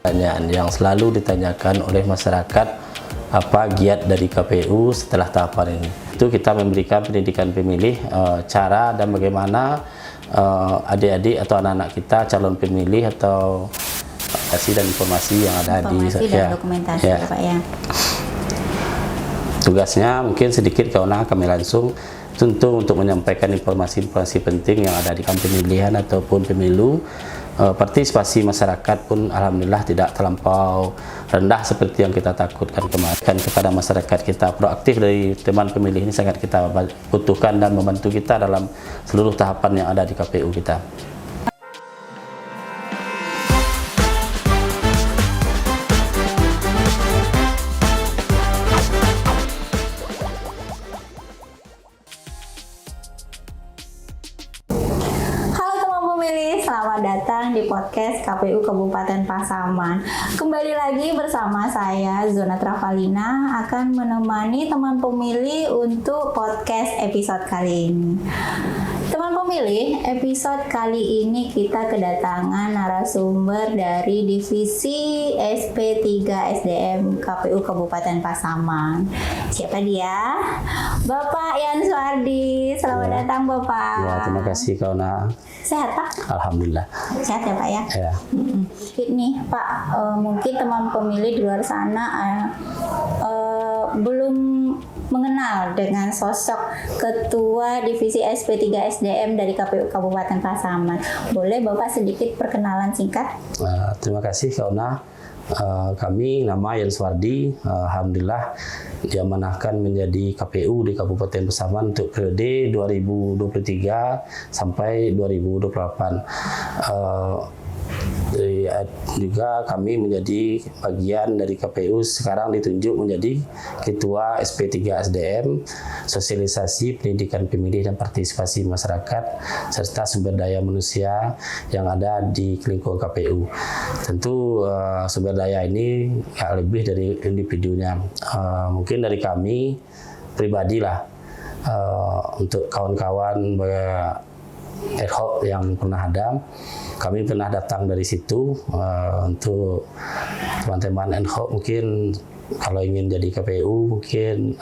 Pertanyaan yang selalu ditanyakan oleh masyarakat, apa giat dari KPU setelah tahapan ini? Itu kita memberikan pendidikan pemilih, cara dan bagaimana adik-adik atau anak-anak kita calon pemilih atau kasih dan informasi yang ada dokumentasi ya, Pak ya. Tugasnya mungkin sedikit karena kami langsung tentu untuk menyampaikan informasi-informasi penting yang ada di kampanye pemilihan ataupun pemilu. Partisipasi masyarakat pun alhamdulillah tidak terlampau rendah seperti yang kita takutkan kemarin. Kepada masyarakat kita, proaktif dari teman pemilih ini sangat kita butuhkan dan membantu kita dalam seluruh tahapan yang ada di KPU kita. Selamat datang di podcast KPU Kabupaten Pasaman. Kembali lagi bersama saya Zona Travalina akan menemani teman pemilih untuk podcast episode kali ini. Teman pemilih, episode kali ini kita kedatangan narasumber dari Divisi SP3 SDM KPU Kabupaten Pasaman. Siapa dia? Bapak Yan Suardi. Selamat datang Bapak. Ya, terima kasih Kauna. Sehat Pak? Alhamdulillah. Sehat ya Pak ya? Ya. Ini Pak, mungkin teman pemilih di luar sana belum mengenal dengan sosok Ketua Divisi SP3 SDM dari KPU Kabupaten Pasaman. Boleh Bapak sedikit perkenalan singkat? Terima kasih Kauna. Kami nama Yan Suardi, alhamdulillah diamanahkan menjadi KPU di Kabupaten Pasaman untuk periode 2023 sampai 2028. Juga kami menjadi bagian dari KPU, sekarang ditunjuk menjadi Ketua SP3 SDM, Sosialisasi Pendidikan Pemilih dan Partisipasi Masyarakat serta Sumber Daya Manusia yang ada di lingkungan KPU. Tentu sumber daya ini nggak lebih dari individunya, mungkin dari kami pribadi lah, untuk kawan-kawan ad hoc yang pernah ada. Kami pernah datang dari situ, untuk teman-teman ad hoc mungkin kalau ingin jadi KPU mungkin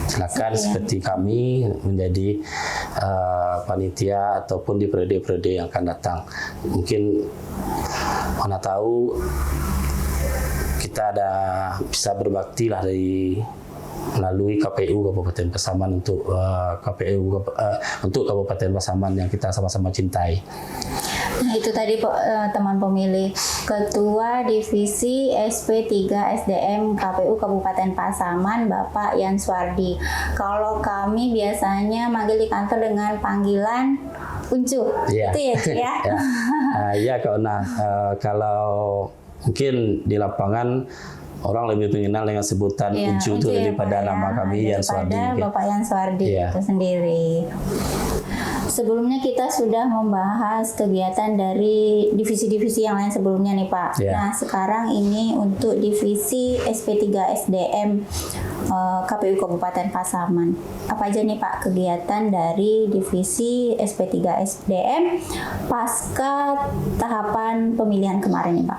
silakan seperti kami menjadi panitia ataupun di periode-periode yang akan datang. Mungkin mana tahu kita ada bisa berbakti lah melalui KPU Kabupaten Pasaman untuk untuk Kabupaten Pasaman yang kita sama-sama cintai. Nah itu tadi teman pemilih, Ketua Divisi SP3 SDM KPU Kabupaten Pasaman Bapak Yan Suardi. Kalau kami biasanya manggil di kantor dengan panggilan Uncu, itu ya Cik ya? Iya Kauna, kalau mungkin di lapangan orang lebih mengenal dengan sebutan Uncu itu daripada nama kami Yan Suardi. Bapak Yan Suardi itu sendiri. Sebelumnya kita sudah membahas kegiatan dari divisi-divisi yang lain sebelumnya nih Pak. Nah sekarang ini untuk divisi SP3 SDM KPU Kabupaten Pasaman. Apa aja nih Pak kegiatan dari divisi SP3 SDM pasca tahapan pemilihan kemarin nih Pak?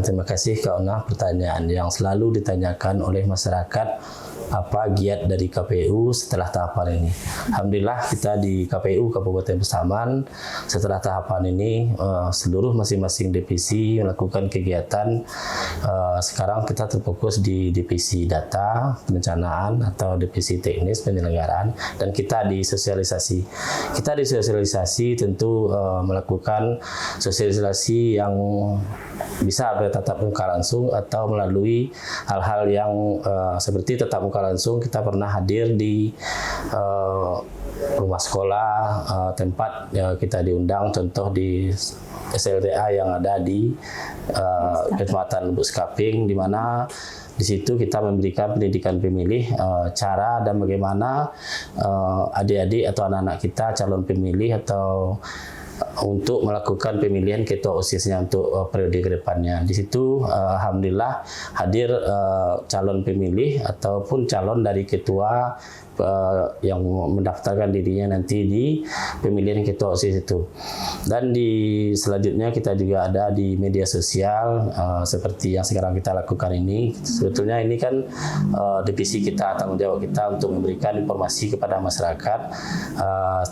Terima kasih Kauna, pertanyaan yang selalu ditanyakan oleh masyarakat, apa giat dari KPU setelah tahapan ini. Alhamdulillah kita di KPU Kabupaten Pasaman setelah tahapan ini seluruh masing-masing divisi melakukan kegiatan. Sekarang kita terfokus di divisi data perencanaan atau divisi teknis penyelenggaraan, dan kita di sosialisasi. Kita di sosialisasi tentu melakukan sosialisasi yang bisa bertatap muka langsung atau melalui hal-hal yang seperti tatap muka langsung. Kita pernah hadir di rumah sekolah, tempat kita diundang, contoh di SLTA yang ada di Kecamatan Lubuk Sekaping, di mana di situ kita memberikan pendidikan pemilih, cara dan bagaimana adik-adik atau anak-anak kita calon pemilih atau untuk melakukan pemilihan ketua OSIS-nya untuk periode ke depannya. Di situ alhamdulillah hadir calon pemilih ataupun calon dari ketua yang mendaftarkan dirinya nanti di pemilihan ketua OSIS itu. Dan di selanjutnya kita juga ada di media sosial seperti yang sekarang kita lakukan ini. Sebetulnya ini kan divisi kita, tanggung jawab kita untuk memberikan informasi kepada masyarakat.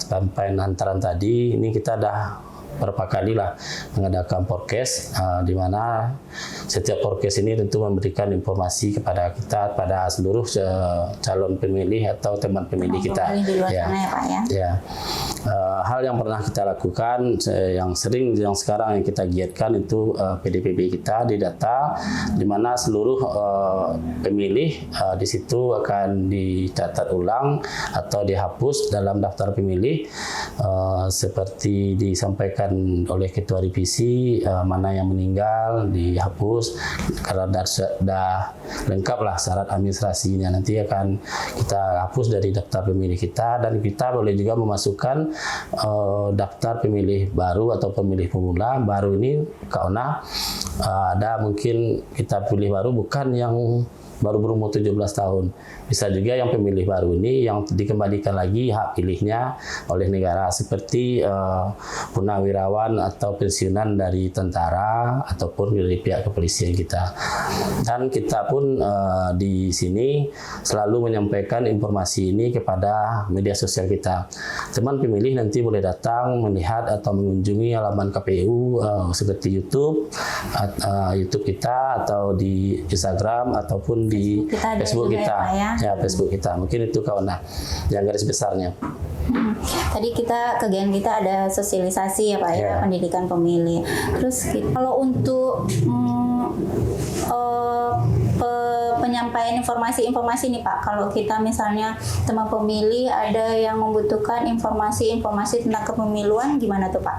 Sampai hantaran tadi ini kita dah berapa kali lah mengadakan podcast, di mana setiap podcast ini tentu memberikan informasi kepada kita, pada seluruh calon pemilih atau teman pemilih kita. Di luar sana ya Pak ya. Ya. Hal yang pernah kita lakukan, yang sering, yang sekarang yang kita giatkan itu PDPB kita di data, di mana seluruh pemilih di situ akan dicatat ulang atau dihapus dalam daftar pemilih, seperti disampaikan oleh ketua divisi, mana yang meninggal dihapus karena sudah lengkap lah syarat administrasinya, nanti akan kita hapus dari daftar pemilih kita, dan kita boleh juga memasukkan daftar pemilih baru atau pemilih pemula baru ini karena ada mungkin kita pilih baru bukan yang baru berumur 17 tahun. Bisa juga yang pemilih baru ini yang dikembalikan lagi hak pilihnya oleh negara, seperti purnawirawan atau pensiunan dari tentara ataupun dari pihak kepolisian kita. Dan kita pun di sini selalu menyampaikan informasi ini kepada media sosial kita. Teman pemilih nanti boleh datang melihat atau mengunjungi halaman KPU seperti YouTube kita, atau di Instagram ataupun di Facebook kita, ya Facebook kita. Mungkin itu kawan yang garis besarnya. Tadi kegiatan kita ada sosialisasi ya Pak ya, pendidikan pemilih. Terus kalau untuk penyampaian informasi nih Pak, kalau kita misalnya teman pemilih ada yang membutuhkan informasi tentang kepemiluan, gimana tuh Pak?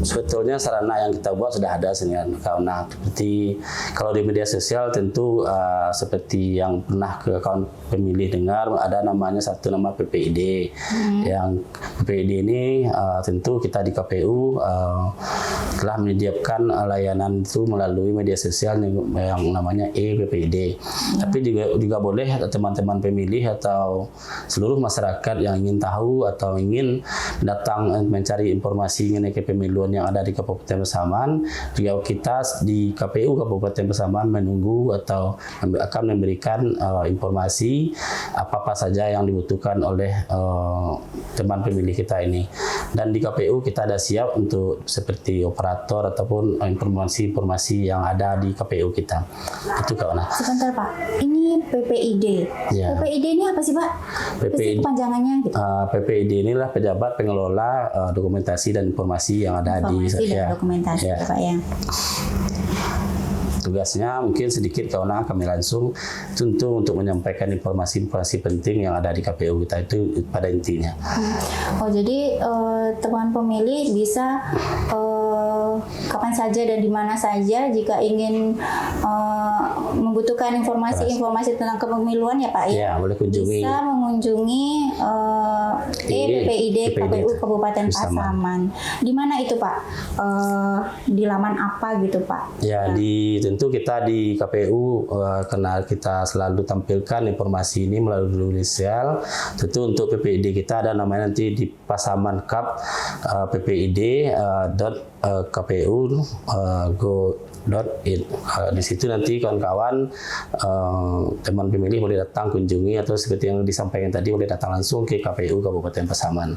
Sebetulnya sarana yang kita buat sudah ada karena seperti kalau di media sosial tentu seperti yang pernah ke kawan pemilih dengar, ada namanya satu nama PPID. Yang PPID ini tentu kita di KPU telah menyediakan layanan itu melalui media sosial yang namanya PPID. Tapi juga boleh teman-teman pemilih atau seluruh masyarakat yang ingin tahu atau ingin datang mencari informasi mengenai kepemiluan yang ada di Kabupaten Pasaman, juga kita di KPU Kabupaten Pasaman menunggu atau akan memberikan informasi apa-apa saja yang dibutuhkan oleh teman pemilih kita ini. Dan di KPU kita ada siap untuk seperti operator ataupun informasi-informasi yang ada di KPU kita. Itu kawan. Sebentar Pak, ini PPID. Ya. PPID ini apa sih Pak? PPID panjangannya gitu. PPID inilah pejabat pengelola dokumentasi dan informasi yang ada dokumentasi ya Pak ya. Tugasnya mungkin sedikit kawan kami langsung tentu untuk menyampaikan informasi-informasi penting yang ada di KPU kita, itu pada intinya. Oh jadi teman pemilih bisa kapan saja dan di mana saja jika ingin membutuhkan informasi tentang kepemiluan ya Pak ya. Ya, boleh kunjungi. Bisa mengunjungi PPID KPU Kabupaten Pasaman. Di mana itu Pak? Di laman apa gitu Pak? Ya, tentu kita di KPU karena kita selalu tampilkan informasi ini melalui sosial. Tentu untuk PPID kita ada namanya nanti di Pasaman Cup ppid.kpu.go.id. Di situ nanti kawan-kawan teman pemilih boleh datang kunjungi, atau seperti yang disampaikan tadi boleh datang langsung ke KPU Kabupaten Pasaman.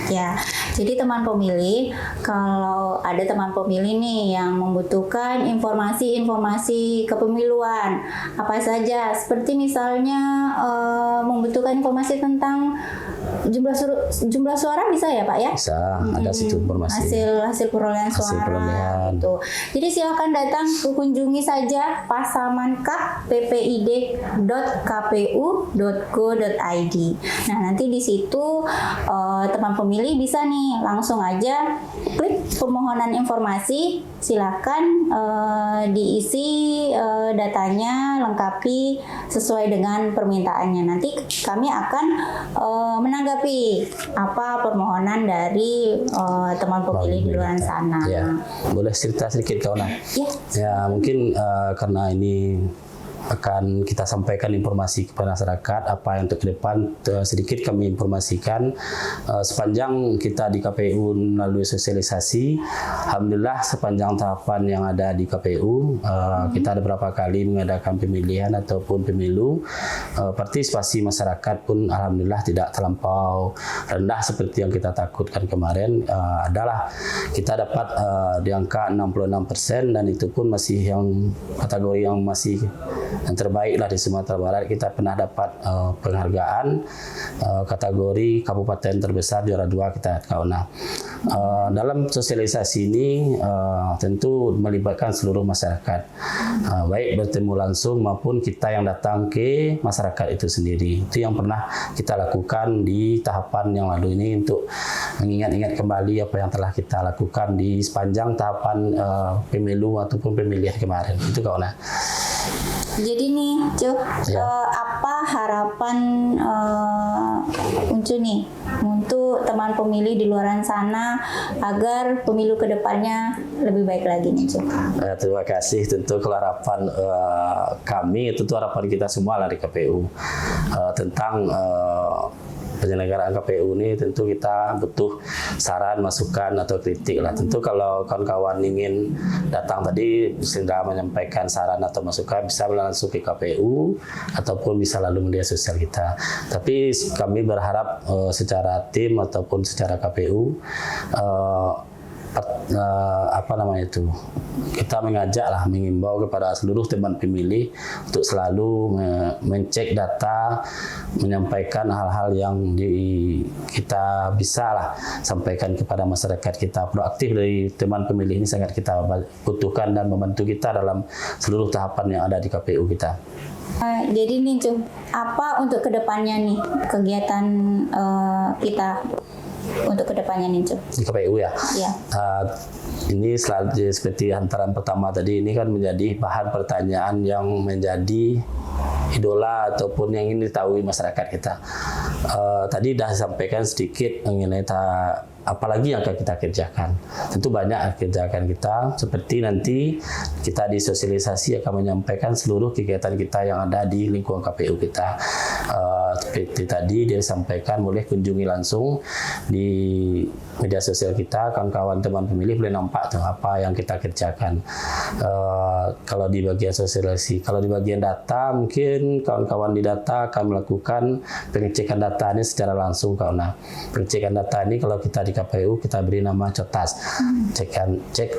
Ya, jadi teman pemilih, kalau ada teman pemilih nih yang membutuhkan informasi kepemiluan apa saja, seperti misalnya membutuhkan informasi tentang jumlah suara, bisa ya Pak ya? Bisa, ada situ informasi. Hasil perolehan suara gitu. Jadi silakan datang kunjungi saja Pasamankap ppid.kpu.go.id. Nah, nanti di situ teman pemilih bisa nih langsung aja klik permohonan informasi, silakan diisi datanya, lengkapi sesuai dengan permintaannya. Nanti kami akan menanggapi apa permohonan dari teman pemilih di luar sana. Ya, boleh cerita sedikit kawan? Ya. Ya, mungkin karena ini akan kita sampaikan informasi kepada masyarakat apa yang untuk ke depan. Sedikit kami informasikan sepanjang kita di KPU melalui sosialisasi, alhamdulillah sepanjang tahapan yang ada di KPU kita ada beberapa kali mengadakan pemilihan ataupun pemilu, partisipasi masyarakat pun alhamdulillah tidak terlampau rendah seperti yang kita takutkan kemarin. Adalah kita dapat di angka 66% dan itu pun masih yang kategori yang masih yang terbaik lah di Sumatera Barat. Kita pernah dapat penghargaan kategori kabupaten terbesar juara 2 kita. Nah, dalam sosialisasi ini tentu melibatkan seluruh masyarakat, baik bertemu langsung maupun kita yang datang ke masyarakat itu sendiri. Itu yang pernah kita lakukan di tahapan yang lalu ini untuk mengingat-ingat kembali apa yang telah kita lakukan di sepanjang tahapan pemilu ataupun pemilihan kemarin. Itu kawan. Jadi nih, Cuk, Ya. apa harapan Uncu nih untuk teman pemilih di luar sana agar pemilu kedepannya lebih baik lagi nih, Cuk? Terima kasih. Tentu kalau harapan kami, tentu harapan kita semua lah di KPU tentang penyelenggaraan KPU ini. Tentu kita butuh saran, masukan atau kritik lah. Tentu kalau kawan-kawan ingin datang tadi sudah menyampaikan saran atau masukan, bisa langsung ke KPU ataupun bisa lalu media sosial kita. Tapi kami berharap secara tim ataupun secara KPU kita mengajak lah, mengimbau kepada seluruh teman pemilih untuk selalu mencek data, menyampaikan hal-hal yang kita bisa lah sampaikan kepada masyarakat kita. Proaktif dari teman pemilih ini sangat kita butuhkan dan membantu kita dalam seluruh tahapan yang ada di KPU kita. Jadi nih, Cuk, apa untuk kedepannya nih kegiatan kita untuk kedepannya nih, Cuk? Di KPU ya? Ya. Ini seperti hantaran pertama tadi, ini kan menjadi bahan pertanyaan yang menjadi idola ataupun yang ingin diketahui masyarakat kita. Tadi sudah sampaikan sedikit mengenai apalagi yang akan kita kerjakan. Tentu banyak kerjakan kita, seperti nanti kita di sosialisasi akan menyampaikan seluruh kegiatan kita yang ada di lingkungan KPU kita. Seperti tadi dia sampaikan, boleh kunjungi langsung di media sosial kita, kawan-kawan teman pemilih boleh nampak tuh apa yang kita kerjakan. Kalau di bagian sosialisasi, kalau di bagian data, mungkin kawan-kawan di data akan melakukan pengecekan data ini secara langsung. Karena pengecekan data ini kalau kita di KPU kita beri nama COTAS, cek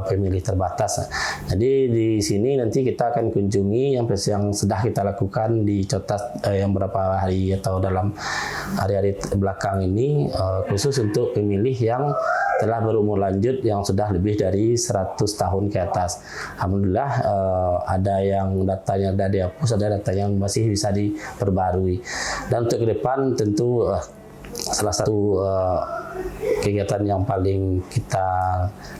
pemilih terbatas. Jadi di sini nanti kita akan kunjungi yang sudah kita lakukan di COTAS yang berapa hari atau dalam hari-hari belakang ini, khusus untuk pemilih yang telah berumur lanjut yang sudah lebih dari 100 tahun ke atas. Alhamdulillah ada yang datanya sudah dihapus, ada data yang masih bisa diperbarui. Dan untuk ke depan tentu salah satu kegiatan yang paling kita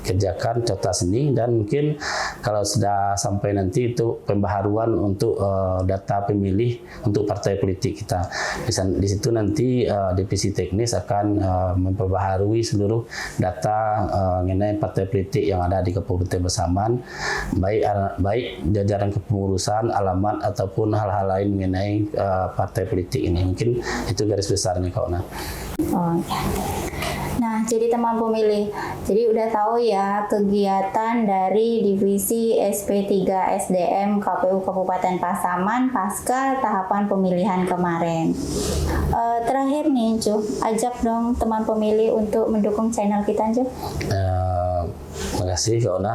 kerjakan COTAS ini, dan mungkin kalau sudah sampai nanti itu pembaharuan untuk data pemilih untuk partai politik kita. Di situ nanti divisi teknis akan memperbaharui seluruh data mengenai partai politik yang ada di Kabupaten Pasaman, baik jajaran kepengurusan, alamat ataupun hal-hal lain mengenai partai politik ini. Mungkin itu garis besarnya kawan. Oh, ya. Nah, jadi teman pemilih, jadi udah tahu ya kegiatan dari Divisi SP3 SDM KPU Kabupaten Pasaman pasca tahapan pemilihan kemarin. Terakhir nih, Cuk, ajak dong teman pemilih untuk mendukung channel kita, Cuk. Terima kasih Kak Ona.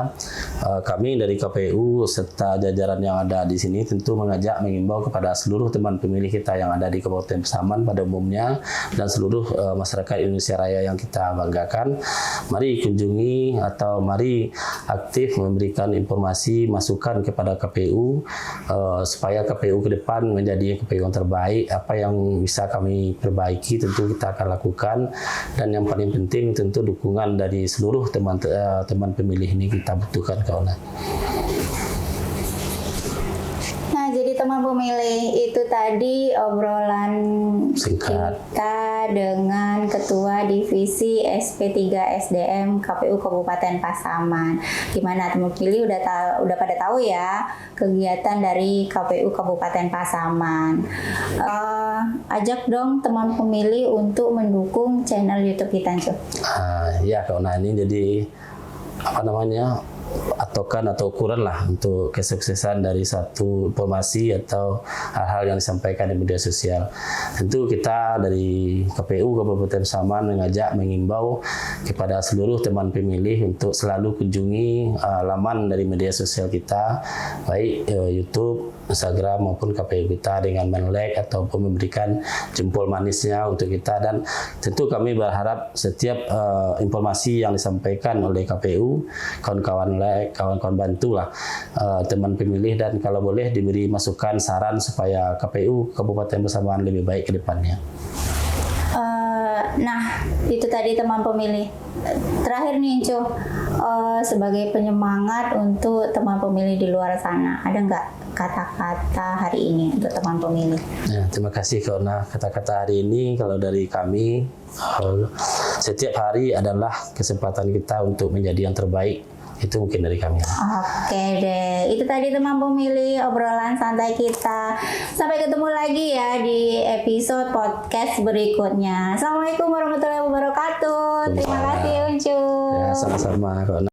Kami dari KPU serta jajaran yang ada di sini tentu mengajak, mengimbau kepada seluruh teman pemilih kita yang ada di Kabupaten Pasaman pada umumnya dan seluruh masyarakat Indonesia Raya yang kita banggakan. Mari kunjungi atau mari aktif memberikan informasi, masukan kepada KPU supaya KPU ke depan menjadi KPU yang terbaik. Apa yang bisa kami perbaiki tentu kita akan lakukan, dan yang paling penting tentu dukungan dari seluruh teman pemilih ini kita butuhkan kawan. Nah, jadi teman pemilih, itu tadi obrolan Singkat. kita dengan Ketua Divisi SP3 SDM KPU Kabupaten Pasaman. Gimana teman pemilih udah pada tahu ya kegiatan dari KPU Kabupaten Pasaman. Ajak dong teman pemilih untuk mendukung channel YouTube kita, Cuk. Ya Kak Ona, ini jadi atokan atau ukuran lah untuk kesuksesan dari satu informasi atau hal-hal yang disampaikan di media sosial. Tentu kita dari KPU Kabupaten Pasaman mengimbau kepada seluruh teman pemilih untuk selalu kunjungi laman dari media sosial kita, baik YouTube, Instagram maupun KPU kita, dengan men-like ataupun memberikan jempol manisnya untuk kita. Dan tentu kami berharap setiap informasi yang disampaikan oleh KPU, kawan-kawan like, kawan-kawan bantulah teman pemilih, dan kalau boleh diberi masukan saran supaya KPU Kabupaten Pasaman lebih baik ke depannya. Nah, itu tadi teman pemilih. Terakhir nih, Cuk, sebagai penyemangat untuk teman pemilih di luar sana, ada nggak kata-kata hari ini untuk teman pemilih? Ya, terima kasih karena kata-kata hari ini. Kalau dari kami, setiap hari adalah kesempatan kita untuk menjadi yang terbaik. Itu mungkin dari kami. Oke deh, itu tadi teman pemilih obrolan santai kita. Sampai ketemu lagi ya di episode podcast berikutnya. Assalamualaikum warahmatullahi wabarakatuh. Terima kasih Uncu. Ya, sama-sama.